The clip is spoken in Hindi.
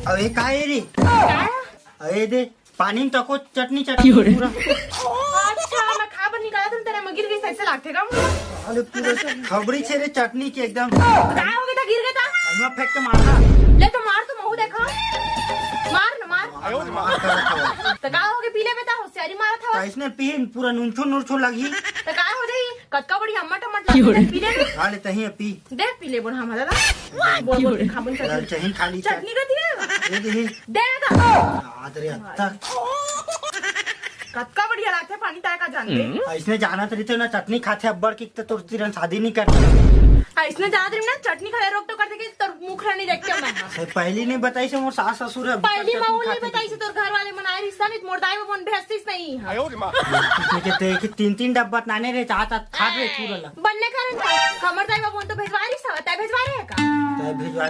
अरे काय रे काय? अरे दे पानी में तको चटनी चटनी पूरा अच्छा मैं खा बन निकाला तुम तेरे में गिर गई सही से लागते का मुझे अरे पूरा खबरी छे रे चटनी की एकदम काय हो गया था गिर गया था अइमा फेंक के मारना ले तो मार तो महू देखा मार न मार तो का हो गया पीले में था होशियारी मारा था इसने पी पूरा नूनछो नूरछो लगी तो का हो गई कटका बड़ी अम्मा टमाटर पीले में हाले तही पी दे पीले बोल हम दादा बोल बोल खा बन चटनी चही खाली चटनी का दिए ये दे दे का आदरे अत्ता कटका बढ़िया लागते है, पानी ताय का जानते इसने जाना तरी तो ना चटनी खाते अब्बर की तो तिरन शादी नहीं करती इसने ज्यादा दिन ना चटनी खाए रोक तो करते कि तोर मुख नहीं देखते मैं पहली नहीं बताई से मोर सास ससुर है पहली माँ नहीं बताई से तोर घर वाले मनाए रिश्ता नहीं मोरदाई में बन भेजतीस नहीं कहते कि 3-3 डब्बा नाने रे चाहता खा रे पूरा बनने कारण खमरदाई में बन तो भेजवा रिश्ता तय भेजवा रहे का भिजवा